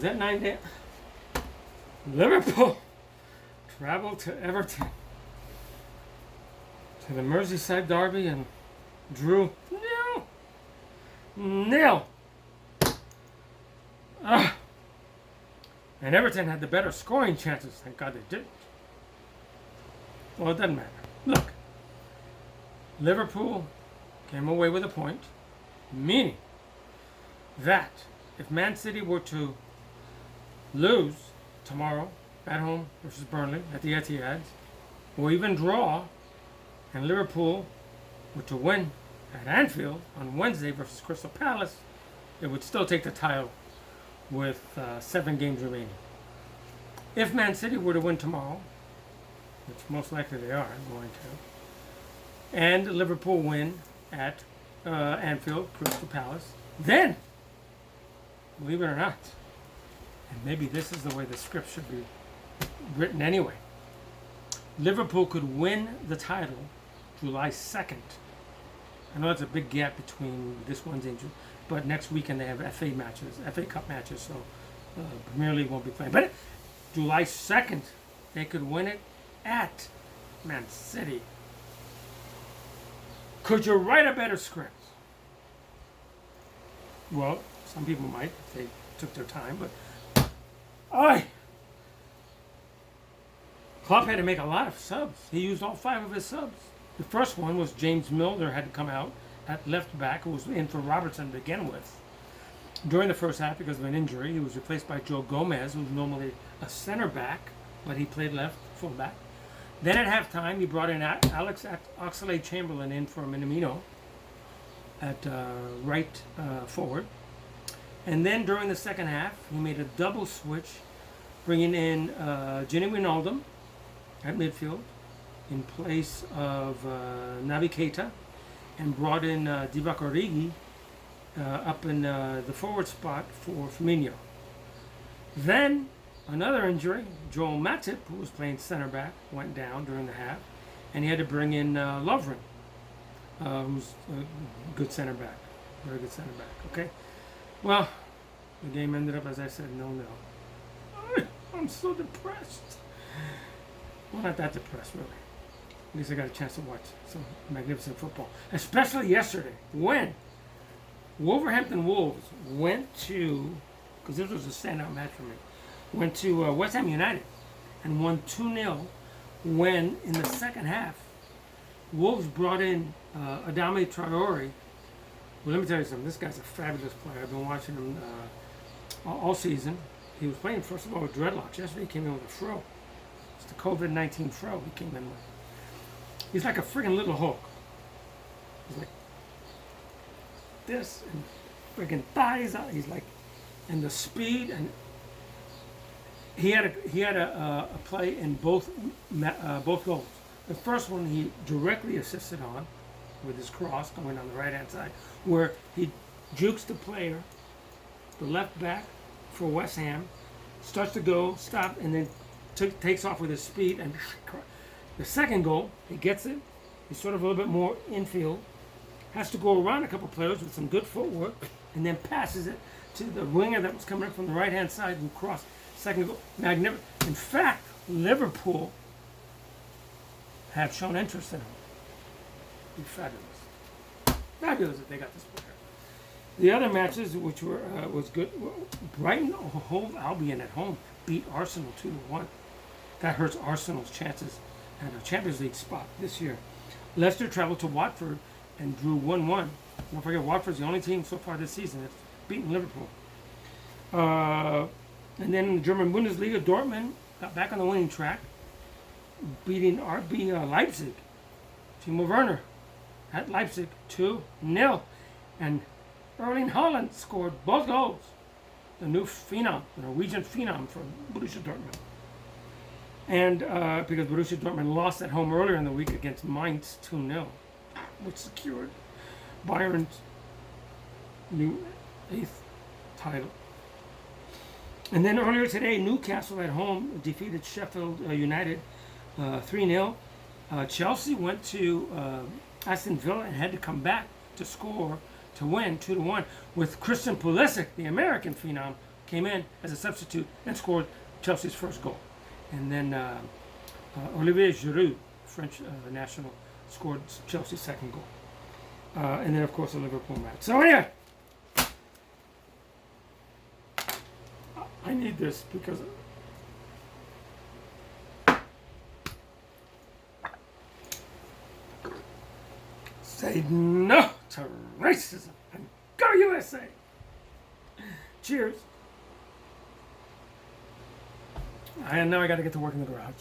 Was that 9 days? Liverpool traveled to Everton to the Merseyside derby and drew 0-0. And Everton had the better scoring chances. Thank God they didn't. Well, it doesn't matter. Look, Liverpool came away with a point, meaning that if Man City were to lose tomorrow at home versus Burnley at the Etihad, or even draw, and Liverpool were to win at Anfield on Wednesday versus Crystal Palace, it would still take the title with 7 games remaining. If Man City were to win tomorrow, which most likely they are going to, and Liverpool win at Anfield, Crystal Palace, then, believe it or not, and maybe this is the way the script should be written anyway, Liverpool could win the title July 2nd. I know it's a big gap between this Wednesday and June, but next weekend they have FA Cup matches, so Premier League won't be playing. But July 2nd, they could win it at Man City. Could you write a better script? Well, some people might if they took their time, but Klopp had to make a lot of subs. He used all 5 of his subs. The first one was James Milner had to come out at left back, who was in for Robertson to begin with. During the first half, because of an injury, he was replaced by Joe Gomez, who's normally a center back, but he played left, full back. Then at halftime, he brought in Alex Oxlade-Chamberlain in for Minamino at right forward. And then during the second half, he made a double switch, bringing in Gini Wijnaldum at midfield in place of Naby Keita, and brought in Divock Origi up in the forward spot for Firmino. Then another injury, Joel Matip, who was playing center back, went down during the half, and he had to bring in Lovren, who's a good center back, very good center back. Okay, well, the game ended up, as I said, 0-0. I'm so depressed. Well, not that depressed, really. At least I got a chance to watch some magnificent football, especially yesterday when Wolverhampton Wolves went to, because this was a standout match for me, went to West Ham United and won 2-0 when, in the second half, Wolves brought in Adama Traore. Well, let me tell you something. This guy's a fabulous player. I've been watching him all season. He was playing, first of all, with dreadlocks. Yesterday he came in with a fro. It's the COVID-19 fro he came in with. He's like a friggin' little Hulk. He's like this, and friggin' thighs out. He's like, and the speed, and he had a play in both goals. The first one he directly assisted on with his cross going on the right hand side, where he jukes the player, the left back for West Ham, starts to go, stop, and then takes off with his speed. And the second goal, he gets it. He's sort of a little bit more infield. Has to go around a couple players with some good footwork, and then passes it to the winger that was coming up from the right-hand side and cross. Second goal, magnificent. In fact, Liverpool have shown interest in him. He's fabulous. Fabulous that they got this player. The other matches, which were was good, Brighton Hove Albion at home beat Arsenal 2-1. That hurts Arsenal's chances at a Champions League spot this year. Leicester traveled to Watford and drew 1-1. Don't forget, Watford's the only team so far this season that's beaten Liverpool. And then in the German Bundesliga, Dortmund got back on the winning track, beating RB Leipzig. Timo Werner at Leipzig 2-0. And Erling Haaland scored both goals. The new phenom, the Norwegian phenom for Borussia Dortmund. And because Borussia Dortmund lost at home earlier in the week against Mainz 2-0, which secured Bayern's new 8th title. And then earlier today, Newcastle at home defeated Sheffield United 3-0. Chelsea went to Aston Villa and had to come back to score to win 2-1 with Christian Pulisic, the American phenom, came in as a substitute and scored Chelsea's first goal. And then Olivier Giroud, French national, scored Chelsea's second goal. And then, of course, a Liverpool match. So anyway, I need this because say no to racism and go USA. Cheers. And now I got to get to work in the garage.